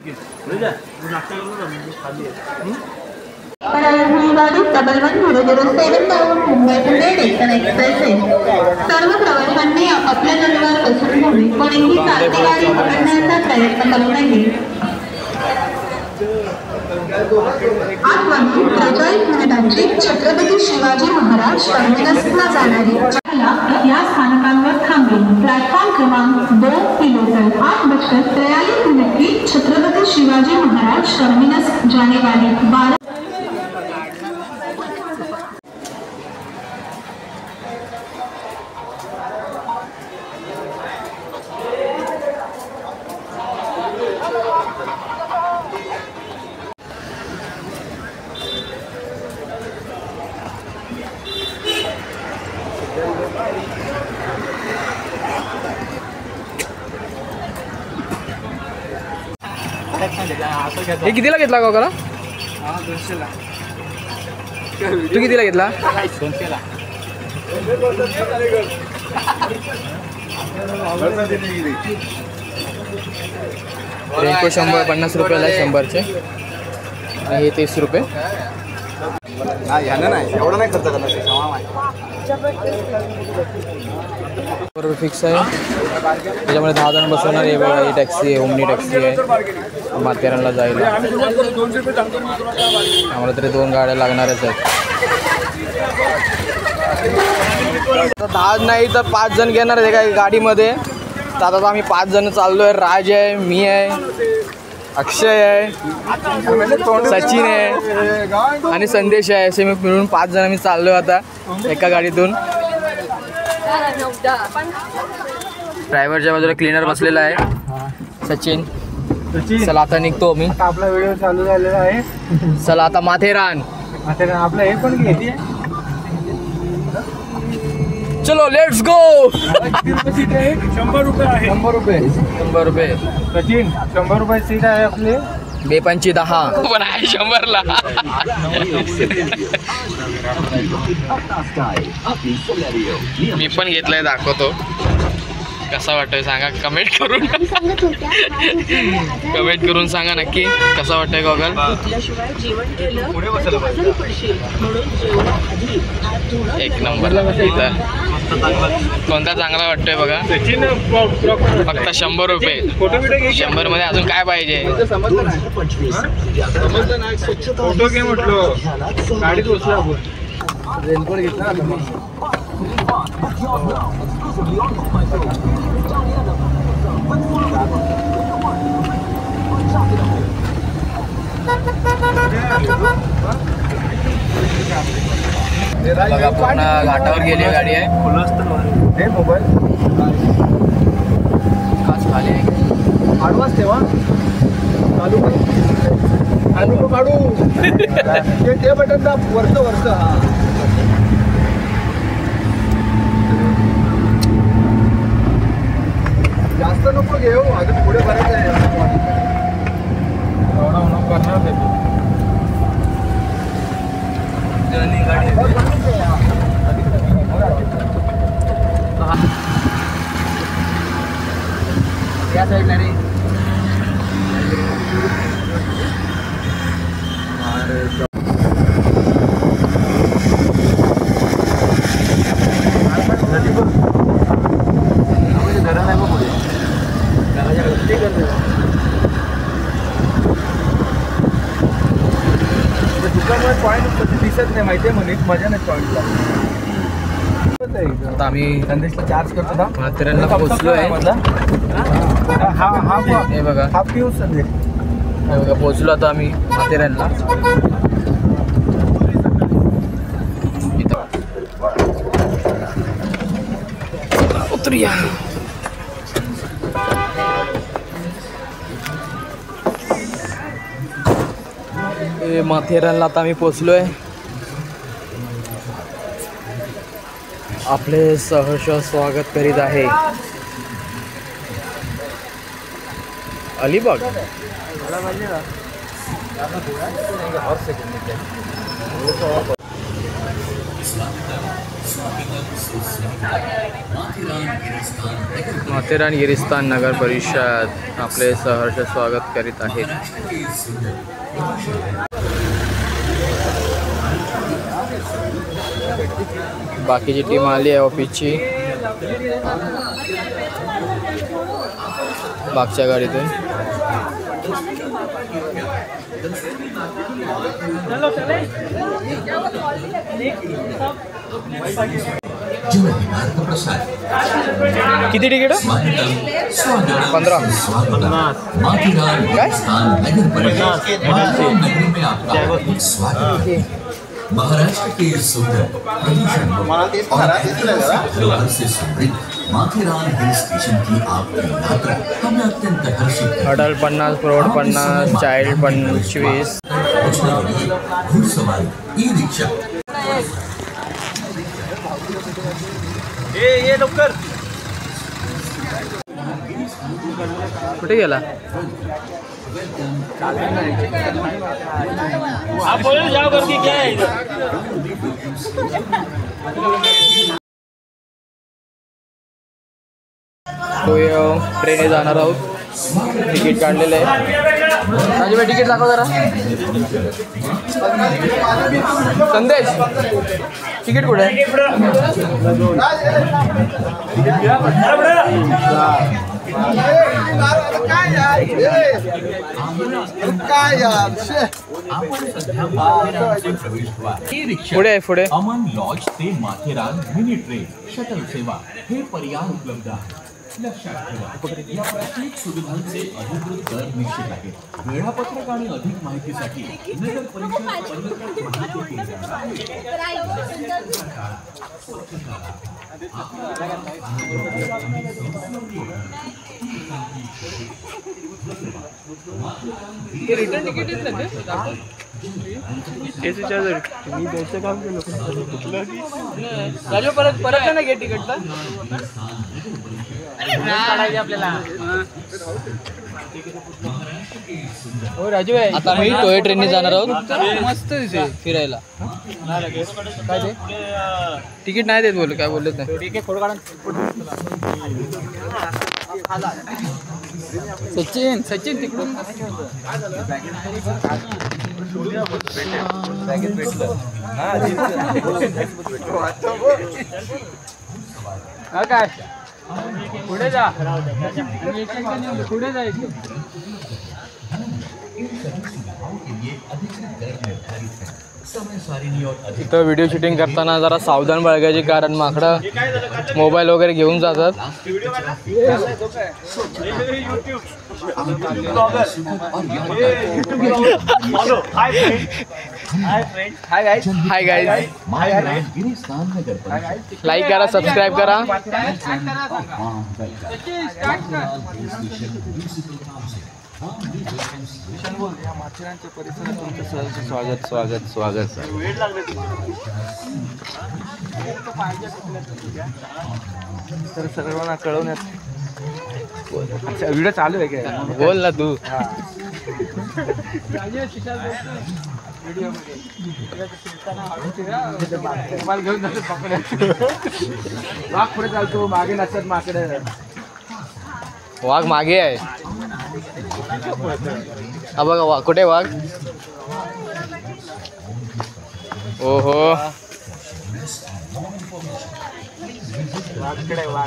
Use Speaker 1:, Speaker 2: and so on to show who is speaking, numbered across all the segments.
Speaker 1: Mumbai Pune Deccan express सर्व प्रवाशांनी आपल्या जागेवर बसून घ्यावे. कोणीही चालती गाडी पकडण्याचा प्रयत्न करू नये. आजवरून 43 मिनिटांची छत्रपती शिवाजी महाराज टर्मिनसला जाणारी या स्थानकांवर थांबेल. प्लॅटफॉर्म क्रमांक 2 किलोमीटर 8:43 की छत्रपती शिवाजी महाराज टर्मिनस जाने वाली 12
Speaker 2: हे कितीला घेतला काकाला?
Speaker 3: 200ला.
Speaker 2: तू कितीला घेतला?
Speaker 3: 200ला.
Speaker 2: रेनको 100 50 रुपयाला आहे 100चे आणि हे 30 रुपये.
Speaker 3: नाही एवढं नाही खर्च करणार.
Speaker 2: बरोबर फिक्स आहे. त्याच्यामुळे 10 जण बसवणार. हे बघा ही टॅक्सी आहे, ओमनी टॅक्सी आहे माथेरानला जायला. आम्हाला तरी 2 गाड्या लागणारच आहेत. 10 नाही तर 5 जण घेणार आहे का गाडीमध्ये. तर आता आम्ही 5 जण चाललो आहे. राज आहे, मी आहे, अक्षय आहे, सचिन आहे आणि संदेश आहे. असे मी मिळून 5 जण आम्ही चाललो आता एका गाडीतून. ड्रायव्हरच्या बाजूला क्लीनर बसलेला आहे सचिन. चला आता निघतो मी.
Speaker 3: आपला व्हिडिओ चालू झालेला आहे.
Speaker 2: चला आता माथेरान.
Speaker 3: आपलं हे पण घेते.
Speaker 2: चलो लेट्स गो.
Speaker 3: 100 रुपये आहे.
Speaker 2: 100 रुपये
Speaker 3: सचिन 100 रुपये सीट आहे आपली.
Speaker 2: बेपांची 10 पण आहे 100ला. मी पण घेतलंय, दाखवतो कसा वाटतोय सांगा. कमेंट करून सांगा नक्की कसा वाटतोय गॉगल. एक नंबरला. कोणता चांगला वाटतोय बघा. फक्त 100 रुपये. 100 मध्ये अजून काय पाहिजे.
Speaker 3: फोटो घे म्हटलं. गाडीत बसलो आपण. रेनकोट घेतला
Speaker 2: बघा पूर्ण घाटावर गेली गाडी आहे.
Speaker 3: हे मोबाईल
Speaker 2: काच खाली आहे.
Speaker 3: आडवाच तेव्हा चालू काढू ते बटन दाब. वरचं हा जास्त नको घेऊ. अजून पुढे बरायचं आहे. एवढा करणार नाही.
Speaker 2: या साईडला रे.
Speaker 3: पॉईंट दिसत नाही माहिती आहे. म्हणून मजा नाही पॉईंटला.
Speaker 2: आता आम्ही
Speaker 3: संदेशला चार्ज करतो ना.
Speaker 2: माथेरानला पोहोचलो आहे. हे बघा
Speaker 3: हाफ पिऊ संदेश.
Speaker 2: हे बघा पोहोचलो आता आम्ही माथेरानला. उतरूया. माथेरानला आता आम्ही पोहोचलो आहे. आपले सहर्ष स्वागत करीत आहे अलिबाग. माथेरान गिरिस्थान नगर परिषद आपले सहर्ष स्वागत करीत आहेत. बाकीची टीम आली आहे ऑफिसची मागच्या गाडीतून. किती तिकीट? 15. काय?
Speaker 4: महाराष्ट्र के सुंदर प्रदूषण से समृद्ध माथेरान हिल स्टेशन की आपकी यात्रा हमें अत्यंत हर्षित.
Speaker 2: अडल्ट 50, प्रौढ 50, चाइल्ड 25.
Speaker 4: घुड़सवारी, ई रिक्षा.
Speaker 3: ये लवकर
Speaker 2: कुठे गेला?
Speaker 3: आप बोले जाओ करके क्या है इधर.
Speaker 2: ट्रेने जाणार आहोत. तिकीट काढलेलं आहे. राजूभाई तिकीट दाखव जरा. संदेश तिकीट कुठे आहे? पुढे आहे पुढे.
Speaker 4: अमन लॉज ते माथेरान मिनी ट्रेन शटल सेवा हे पर्याय उपलब्ध आहेत. लक्षात ठेवा या प्रत्येक सुविधांचे अधिकृत दर निश्चित आहेत. वेळापत्रक आणि अधिक माहितीसाठी नगर परिषद
Speaker 2: रिटर्न तिकीट मी द्यायचं काम केलं. राजू परत परत ना घे तिकीट आपल्याला. हो राजू भाई आता आम्ही टोय ट्रेनने जाणार आहोत. मस्त दिसे फिरायला. काय ते तिकीट नाही देत बोल. काय बोलत नाही. सचिन सचिन तिकडून काय पुढे जा. पुढे जायचं. इथं व्हिडिओ शूटिंग करताना जरा सावधान बाळगायची, कारण माकडं मोबाईल वगैरे घेऊन जातात. Hi guys. लाईक करा, सबस्क्राईब करा. स्वागत स्वागत स्वागत.
Speaker 3: तर सर्वांना कळवण्यात. अच्छा व्हिडिओ चालू आहे काय?
Speaker 2: बोल ना तू.
Speaker 3: घेऊन जातो. वाघ पुढे चालतो, मागे नसतात माकडे.
Speaker 2: वाघ मागे आहे. हा बघा वाघ. कुठे वाघ? ओहो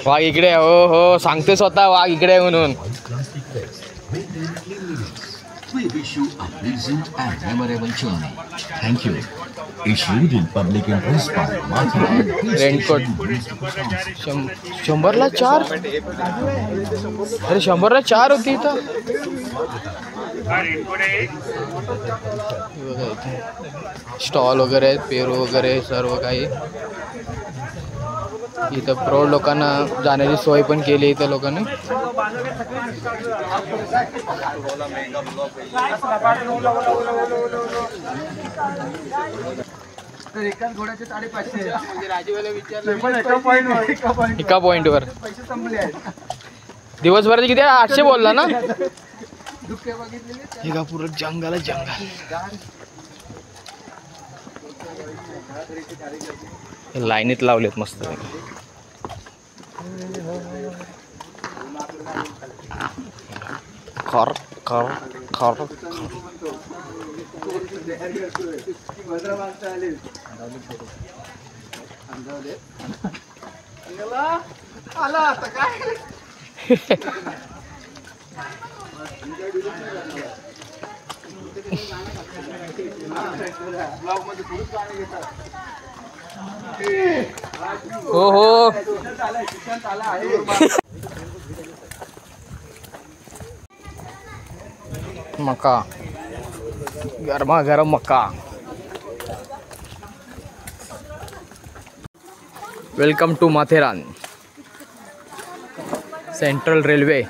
Speaker 2: वाघ इकडे. हो हो सांगते स्वतः वाघ इकडे म्हणून.
Speaker 4: We wish you a pleasant and memorable journey. Thank you. Issued in public interest by Matheran.
Speaker 2: Raincoat 100ला 4. अरे 100ला 4 होती इथं. स्टॉल वगैरे आहेत, पेरू वगैरे सर्व काही. इथं प्रौढ लोकांना जाण्याची सोय पण केली इथं लोकांनी.
Speaker 3: एकाच घोड्याचे 550.
Speaker 2: एका पॉइंटवर दिवसभराचे किती? 800 बोलला ना. एका पूर्ण जंगल जंगल. लाईनीत लावलेत मस्त. खर खर खर हो हो. मका, गरमा गरम मका. Welcome to Matheran central railway.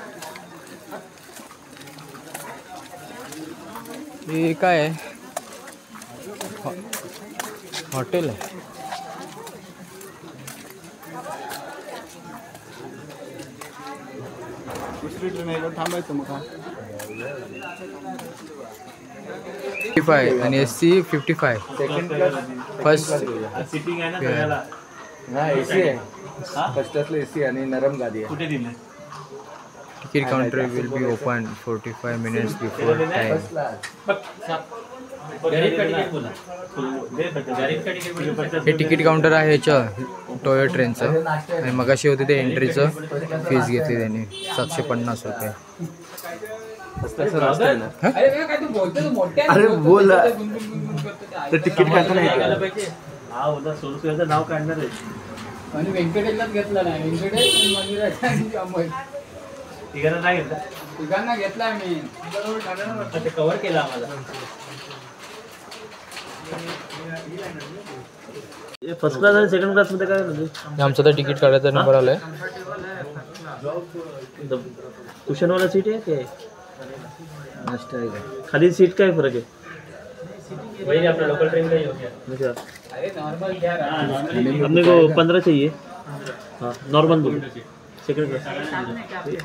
Speaker 2: हे काय आहे? हॉटेल आहे.
Speaker 3: थांबायचं मग
Speaker 2: 55 आणि SC 55. फर्स्ट
Speaker 3: सिटिंग आहे ना त्याला. हा AC आहे. फर्स्ट क्लासला AC आणि नरम गादी आहे. कुठे दिले?
Speaker 2: Ticket counter will be opened 45 minutes before time. हे तिकीट काउंटर आहे ह्याचं टोयो ट्रेनचं. आणि मगाशी होते ते एंट्रीचं फीस घेतली त्यांनी 750 रुपये.
Speaker 3: अरे बोल तिकीट काढता नाही. हा उद्या सोडूचं नाव काढणार आहे. आणि व्यंकटेशलाच घेतला नाही. व्यंकटेश तिघांना नाही घेतला. तिघांना घेतला मी. कव्हर केला आम्हाला. फर्स्ट क्लास आणि सेकंड क्लास मध्ये काय म्हणजे
Speaker 2: आमचं तर तिकीट काढायचा नंबर आलाय.
Speaker 3: कुशनवाला सीट आहे काय? मस्त आहे. खाली सीट काय फरक आहे? वही अपना लोकल ट्रेन का ही हो गया. अच्छा अरे नॉर्मल क्या रहा? अपने को 15 चाहिए. हाँ नॉर्मल बोलो. Second class.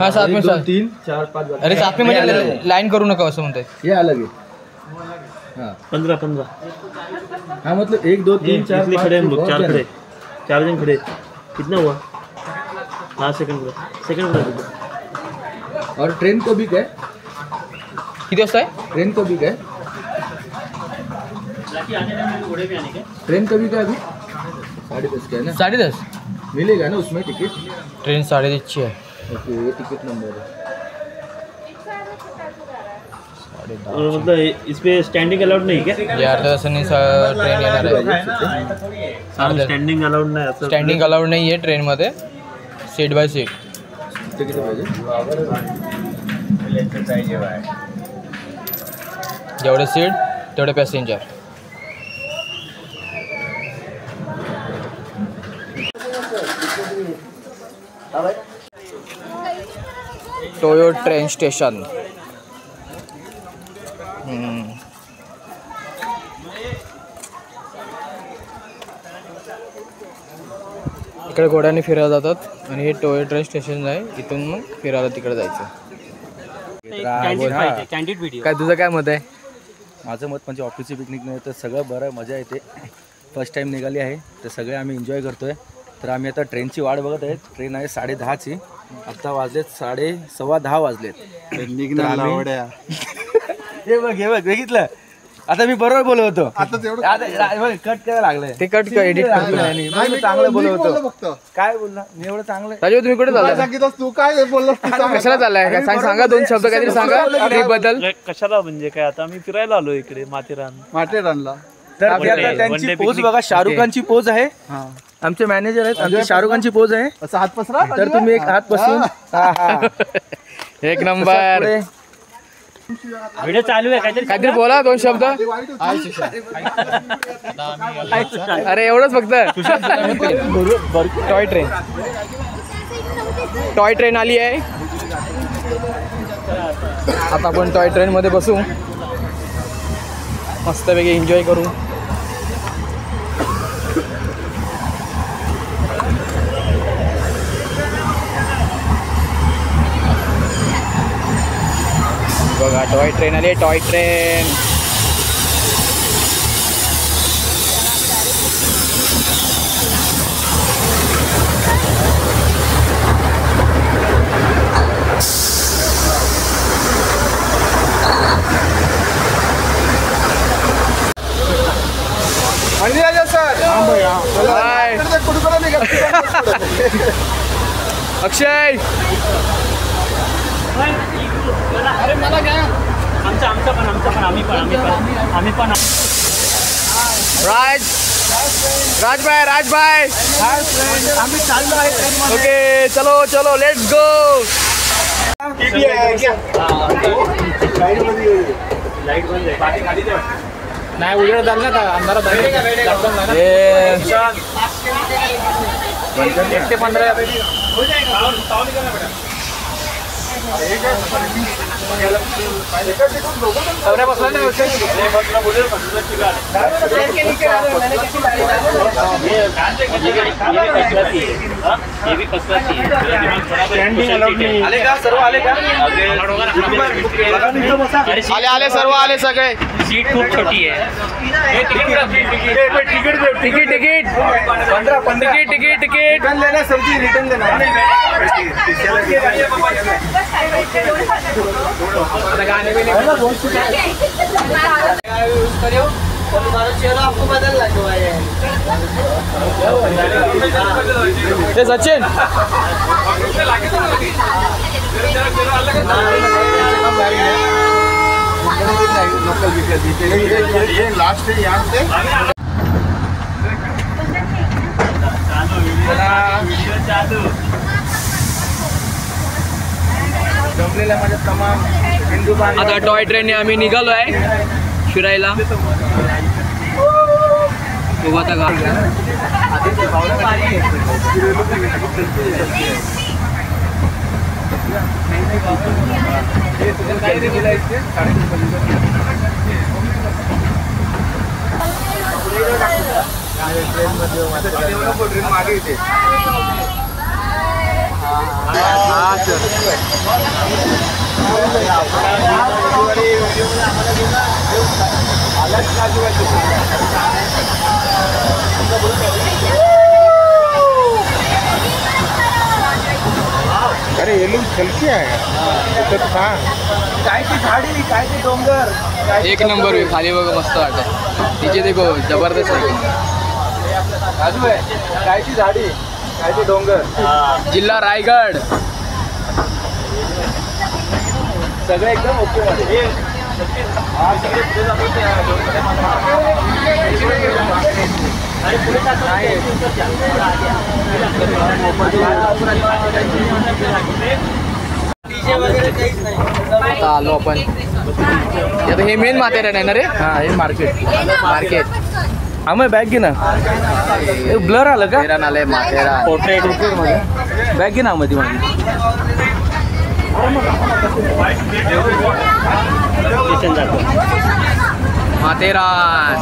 Speaker 2: हाँ साथ में
Speaker 3: 2 3 4 5.
Speaker 2: अरे साथ में म्हणजे लाईन करू नका असं म्हणताय.
Speaker 3: ये अलग है. हाँ 15 हाँ मतलब 1 2 3 4 खड़े हैं लोग. 4 खड़े. 4 जन खड़े. कितना हुआ? हाँ सेकंड क्लास. और ट्रेन को भी क्या?
Speaker 2: किती वाजता आहे?
Speaker 3: ट्रेन को भी क्या? ट्रेन का भी क्या अभी 10:30 का है ना.
Speaker 2: 10:30
Speaker 3: मिलेगा ना उसमें टिकट.
Speaker 2: ट्रेन 10:30ची आहे.
Speaker 3: ओके ये टिकट नंबर है. और मतलब इस पे स्टैंडिंग अलाउड नहीं क्या?
Speaker 2: या अर्ध्या तासाने ट्रेन येणार आहे.
Speaker 3: स्टँडिंग अलाउड नाही असं.
Speaker 2: स्टँडिंग अलाउड नाही आहे ट्रेनमध्ये. Seat by seat.
Speaker 3: किती पाहिजे?
Speaker 2: जेवढे सीट तेवढे पॅसेंजर. Toyo train station. इकडे घोड्याने फिरायला जातात आणि हे टोयो ट्रेन स्टेशन आहे. इथून मग फिरायला तिकडे जायचं. काय तुझं काय मत आहे?
Speaker 3: माझं मत म्हणजे ऑफिसची पिकनिक नाही तर सगळं बरं मजा येते. फर्स्ट टाईम निघाली आहे तर सगळे आम्ही एन्जॉय करतो आहे. तर आम्ही आता ट्रेनची वाट बघत आहे. ट्रेन आहे 10:30ची. आत्ता वाजलेत 10:15 वाजलेत. हे बघ बघितलं. आता मी बरोबर बोलत होतो. कट करायला लागलंय.
Speaker 2: ते कट एडिट
Speaker 3: चांगलं बोलत होतो. काय बोलला मी एवढं चांगलं.
Speaker 2: राजू तुम्ही कुठे चाललाय?
Speaker 3: तू काय बोललास?
Speaker 2: कशाला चाललाय? काय सांगा 2 शब्द काहीतरी सांगा ट्रिप बद्दल.
Speaker 5: कशाला म्हणजे काय? आता आम्ही फिरायला आलो इकडे माथेरानला.
Speaker 3: तर त्यांची पोज बघा. शाहरुख खानची पोज आहे. आमचे मॅनेजर आहेत. आमचे शाहरुख खानची पोज आहे. असं हात पसरा. तर तुम्ही एक हात पसरून.
Speaker 2: एक नंबर.
Speaker 5: व्हिडिओ चालू आहे.
Speaker 2: काहीतरी बोला 2 शब्द. अरे एवढंच फक्त. टॉय ट्रेन आली आहे. आता आपण टॉय ट्रेन मध्ये बसू. मस्तपैकी एन्जॉय करू. बघा टॉय ट्रेन आली. टॉय ट्रेन अक्षय
Speaker 3: अरे मला काय आमचं पण आम्ही पण
Speaker 2: राजभाई
Speaker 3: आम्ही चाललो आहे
Speaker 2: ओके चलो लेट्स गो.
Speaker 3: लाईट बंद आहे बाकी खाली नाही उजेड झाला ना अंधारात एकटे 15
Speaker 2: आले सर्व आले सगळे.
Speaker 3: सीट खूप छोटी आहे.
Speaker 2: तिकीट 15 सब्जी रिटर्न देना.
Speaker 6: आपको बदल लगा है
Speaker 2: सचिन
Speaker 6: लास्ट है यहाँ से जमलेल्या माझ्या तमाम हिंदू बांधव
Speaker 2: आता टॉय ट्रेनने आम्ही निघालो आहे फिरायला. आता
Speaker 6: मागे येते. अरे ये लोग चलते आहे काय ती झाडी काय ते डोंगर
Speaker 2: एक नंबर आहे. खाली बघ मस्त वाटत. तिचे देखो जबरदस्त आहे.
Speaker 6: बाजू आहे काय ती झाडी काय ते डोंगर.
Speaker 2: जिल्हा रायगड.
Speaker 6: सगळं एकदम ओके मध्ये.
Speaker 2: आता आलो आपण. आता हे मेन माथेरान आहे ना रे.
Speaker 6: हा हे मार्केट.
Speaker 2: आम्ही बॅग घे ना. ब्लर आलं का?
Speaker 3: माथेरान आलंय माथेरान.
Speaker 2: पोर्ट्रेट बॅग घे ना मध्ये माझी. माथेरान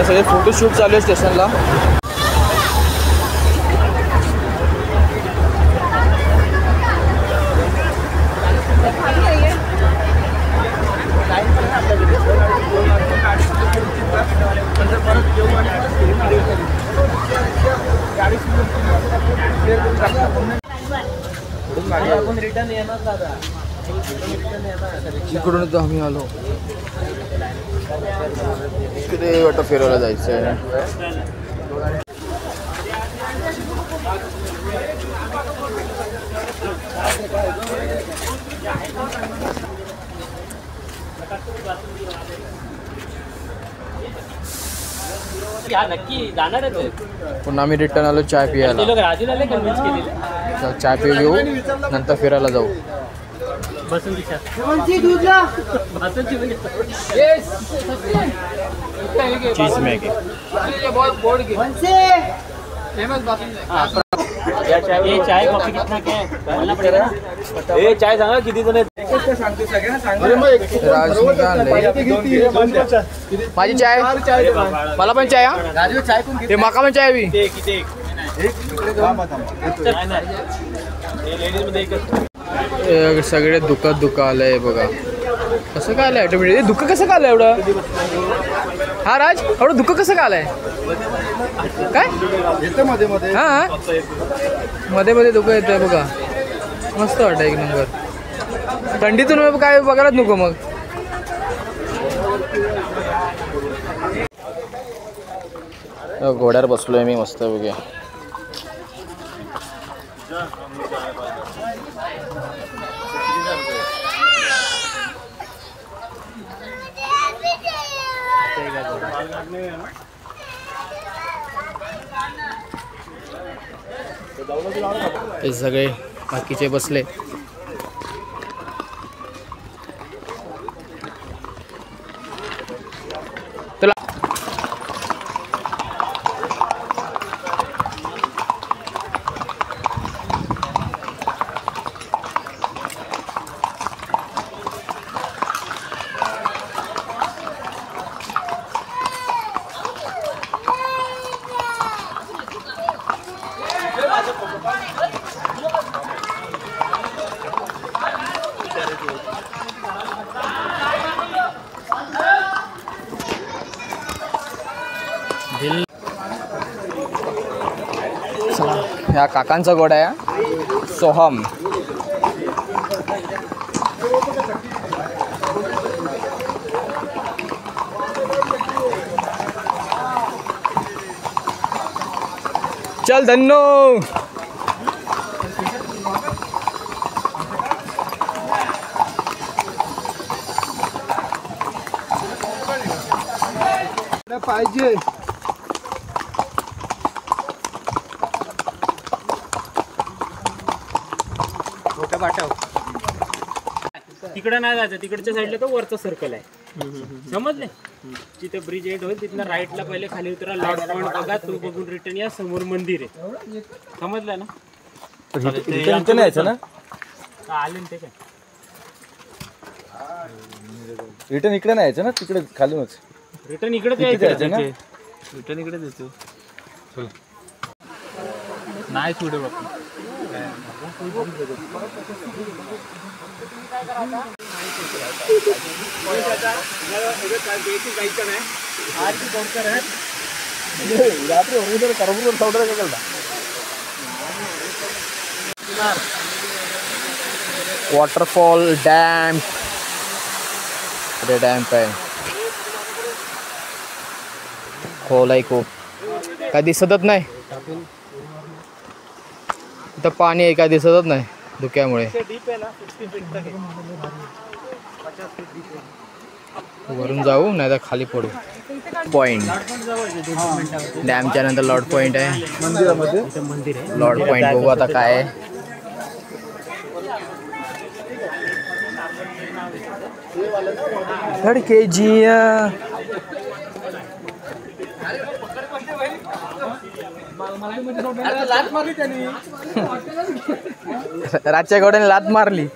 Speaker 2: सगळे फोटोशूट चालू आहे स्टेशनला. इकडूनच आम्ही आलो. इकडे वाटतं फिरायला जायचं आहे.
Speaker 3: नक्की जाणार आहे.
Speaker 2: पुन्हा आम्ही रिटर्न आलो चाय पियाला.
Speaker 3: राजूला कन्व्हिन्स केलेलं.
Speaker 2: चाय पिऊ नंतर फिरायला जाऊ.
Speaker 3: Cheese Maggi. ये चाय कॉफी कितना क्या है बोलना पड़ेगा. ये चाय सांगा किती जण आहेत.
Speaker 6: सांगते सगळ्यांना सांग.
Speaker 2: माझी चाय. मला पण चाय.
Speaker 6: राजू चाय कोण
Speaker 2: ते माका पण चाय हवी.
Speaker 3: किती लेडीज मध्ये एकच.
Speaker 2: सगळे दुकान आलंय बघा. कसं काय आलंय ऑटोमॅटिक? दुःख कसं काय आलं एवढं? हा राज, एवढं दुःख कसं काय आलंय? काय
Speaker 6: मध्ये मध्ये
Speaker 2: हा मध्ये मध्ये दुःख येतंय बघा. मस्त वाटतं एक नंबर. थंडीतून काय बघायलाच नको मग. घोड्यावर बसलोय मी मस्त बघे. ते सगळे बाकीचे बसले. तुला ह्या काकांचा घोडा आहे सोहम. चल धन्नो.
Speaker 6: पाहिजे
Speaker 3: तिकडे नाही जायचं, तिकडच्या साईडला तो वरचा सर्कल आहे. समजले? तिथे ब्रिज एंड होईल, तिथनं राईटला पहिले खाली उतरा, लॉर्ड पॉइंट बघा, तो बघून रिटर्न या. समोर मंदिर आहे. समजलं ना?
Speaker 2: इथं यायचं ना?
Speaker 3: आले ते काय
Speaker 2: रिटर्न इकडे नाही यायचं ना? तिकडे खालूनच
Speaker 3: रिटर्न इकडेच यायचं ना?
Speaker 5: रिटर्न इकडे देतो नाही पुढे बाबा.
Speaker 2: Waterfall dam. डॅम्प आहे. खोल आहे खूप. काय दिसतच नाही. इथं पाणी आहे, काय दिसतच नाही धुक्यामुळे. वरून जाऊ नाही तर खाली पडू. पॉइंट डॅमच्या नंतर लॉर्ड पॉइंट आहे. मंदिरामध्ये लॉर्ड पॉइंट बघू आता काय आहे. रातच्या घोड्याने लात मारली.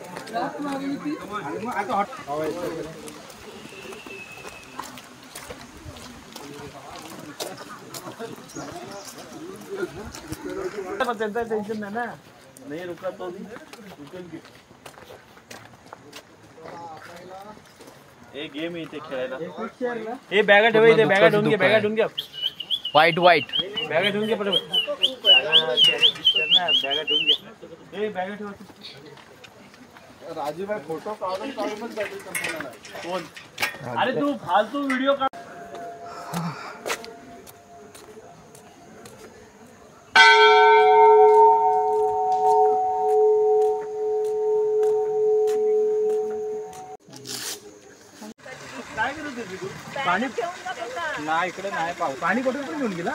Speaker 5: त्यांचा टेन्शन नाही ना. नाही रुका तो रुकेल. हे गेम इथे खेळायला. हे बॅगा ठेवा इथे. बॅगा ठेवून घे. बॅगा ठेवून घ्या.
Speaker 2: व्हाईट व्हाईट
Speaker 5: बॅगा ठेवून घे पटपट. बॅगा ठेवून घे. हे बॅगा ठेवा.
Speaker 6: राजीव भाई फोटो काढूनच बॅटरी संपवणार आहे.
Speaker 5: कोण? अरे तू फालतू व्हिडिओ काढ.
Speaker 6: पाणी नाही इकडे नाही. पाऊस पाणी कुठून पण घेऊन गेला.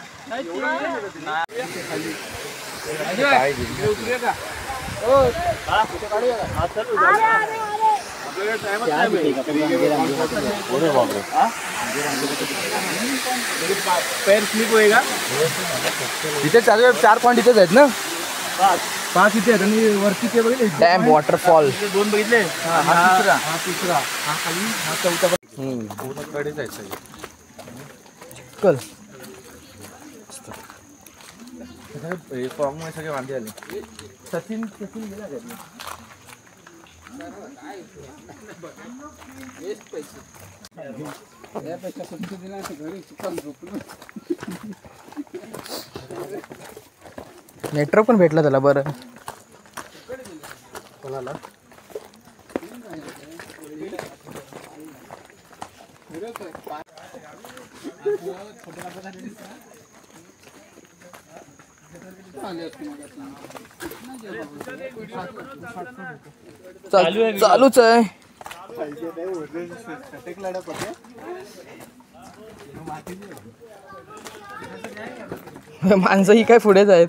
Speaker 5: पैर स्लिप होएगा.
Speaker 2: इथे चालू 4 पॉइंट इथेच आहेत ना?
Speaker 6: 5 इथे आहेत आणि वरती ते बघितले
Speaker 2: डॅम वॉटरफॉल.
Speaker 5: 2 बघितले.
Speaker 6: हा तिसरा हा खाली हा चौथा.
Speaker 2: पूर्णकडे जायचं कल.
Speaker 6: फॉर्म मध्ये सगळे वांदे आले. सचिन गेला घरी.
Speaker 2: नेटवर्क पण भेटलं त्याला बरं. कोणाला चालूच आहे. माणसं ही काय पुढेच आहेत.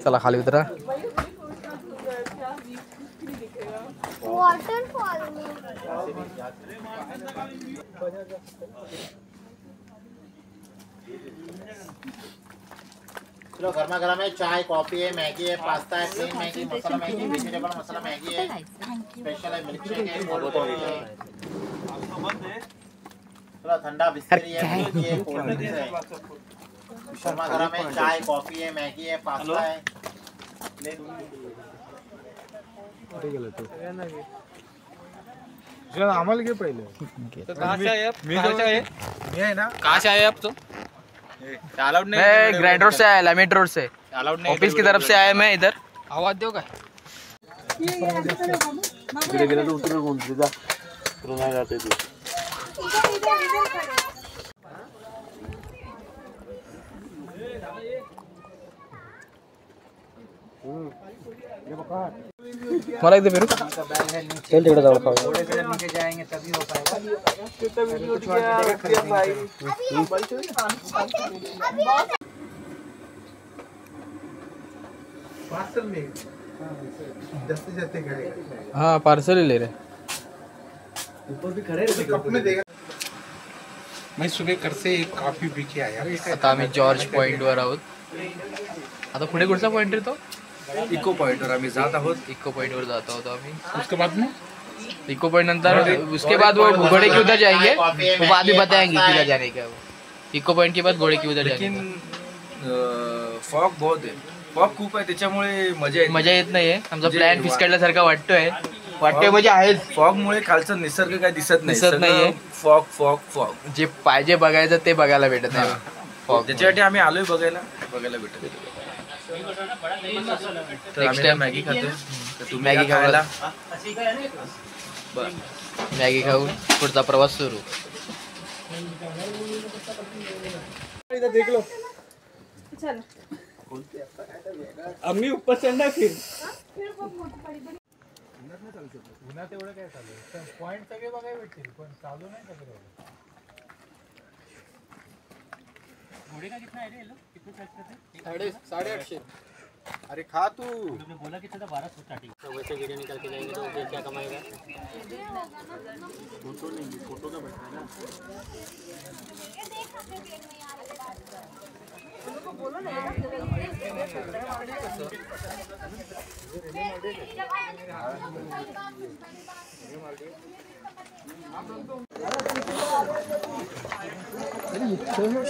Speaker 2: चला खाली उतरा.
Speaker 7: चलो गर्मा गर्म है, चाय कॉफी है, मैगी है, पास्ता है, प्लेन मैगी, मसाला मैगी, वेजिटेबल मसाला मैगी है, स्पेशल है, मिल्क शेक है, कोल्ड कॉफी है, थोड़ा ठंडा बिस्किट है, कोल्ड ड्रिंक्स है। गर्मा गर्म है, चाय कॉफी है, मैगी है, पास्ता है,
Speaker 6: आम्हाला घे पहिले.
Speaker 2: कहाँ से आए आप तो? मैं ग्रैंड रोड से आया, लामेट रोड से. ऑफिस की तरफ से आया मैं इधर. आवाज दो का मला इथे फिरू. चल तिकडे जाऊ खाऊ.
Speaker 7: जाएंगे तभी हो पाएगा.
Speaker 2: हाँ पार्सल ही ले रहे.
Speaker 6: मैं सुबह कर से एक कॉफी पी के आया.
Speaker 2: आता आम्ही जॉर्ज पॉइंट वर आहोत. आता पुढे कुठचा पॉइंट आहे तो?
Speaker 6: इको पॉइंट वर आम्ही जात आहोत.
Speaker 2: इको पॉइंट वर जाता होतो आम्ही.
Speaker 6: उसके बाद में
Speaker 2: इको पॉइंट नंतर उसके बाद वो घोड़े के उधर जाएंगे. वो बाद में बताएंगे किधर जाने का. इको पॉइंट के बाद घोड़े के उधर जाएंगे.
Speaker 6: फॉग बहुत आहे. फॉग खूप आहे त्याच्यामुळे
Speaker 2: मजा येत नाहीये. आमचा प्लॅन फिसकाडल्यासारखा वाटतोय म्हणजे आहे.
Speaker 6: फॉग मुळे खालचा निसर्ग काय दिसत
Speaker 2: नाहीये.
Speaker 6: फॉग फॉग फॉग
Speaker 2: जे पाहिजे बघायचं ते बघायला भेटत नाही. फॉग
Speaker 6: त्याच्यासाठी आम्ही आलोय बघायला भेटत.
Speaker 2: नेक्स्ट टाइम
Speaker 6: मॅगी खातो.
Speaker 2: मॅगी खायला मॅगी खाऊन पुढचा प्रवास सुरू.
Speaker 5: आम्ही ऊपर चढणार फिर.
Speaker 6: पॉइंट सगळे बघायला भेटतील पण चालू नाही सगळे.
Speaker 5: घोड़े का कितना है रे? कितने चार्ज करते?
Speaker 6: 850. अरे खा तू.
Speaker 5: तुमने बोला कितना था? 1200 स्टार्टिंग. तो वैसे वीडियो निकाल के जाएंगे तो फिर क्या कमाएगा? फोटो नहीं, फोटो का बैठा है ना.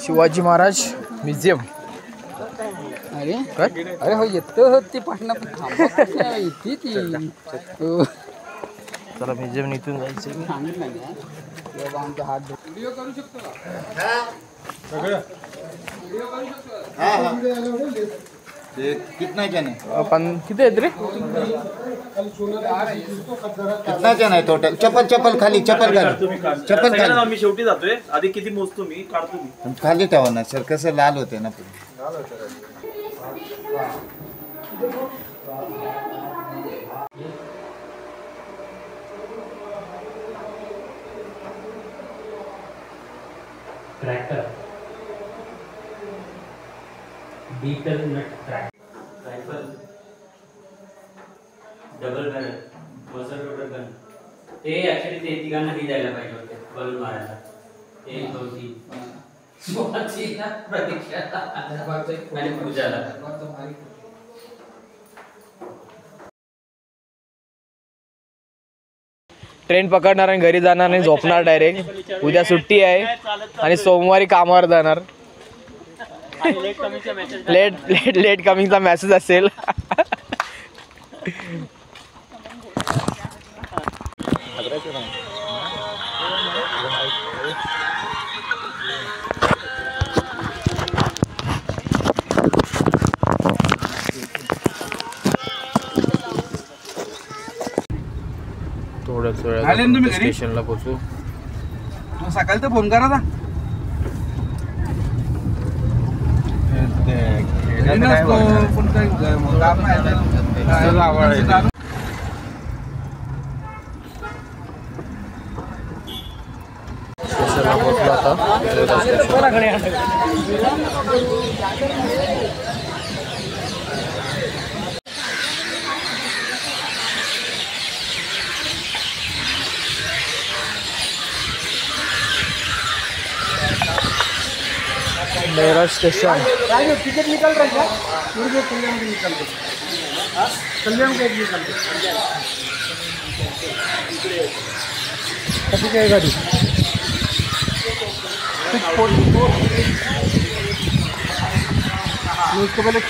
Speaker 2: शिवाजी महाराज म्युझियम.
Speaker 8: अरे अरे हो येतं ती पाटणा इथे ती
Speaker 2: चला म्युझियम इथून जायचं.
Speaker 8: सांगितलं ना तेव्हा आमचा हात व्हिडिओ करू शकतो का?
Speaker 7: कितना जन है?
Speaker 2: पण किती आहेत रे?
Speaker 7: कितना जन आहे टोटल? चप्पल खाली.
Speaker 5: आम्ही शेवटी जातोय. आधी किती मोजतो मी, काढतो मी.
Speaker 7: खाली ठेवा ना सर. कसं लाल होते ना पुढे.
Speaker 5: Tractor beetle nut track rifle double barrel buzzer rotor gun. ते ऍक्च्युली ते तिघांना ही द्यायला पाहिजे होते बलून मारायला. 1 2 3 प्रतीक्षा आणि पूजाला.
Speaker 2: ट्रेन पकडणार आणि घरी जाणार आणि झोपणार डायरेक्ट. उद्या सुट्टी आहे आणि सोमवारी कामावर जाणार. लेट कमिंगचा मेसेज असेल. थोड्याच वेळात स्टेशनला पोहोचू.
Speaker 6: सकाळी तर फोन करा ना.
Speaker 2: स्टेशनला पोहोचलो आता. मेरा स्टेशन
Speaker 6: टिकट निकल रहा है पूरे कल्याण में निकल रहा है. कल्याण का निकल कभी काय गाडी 644 उसके पहले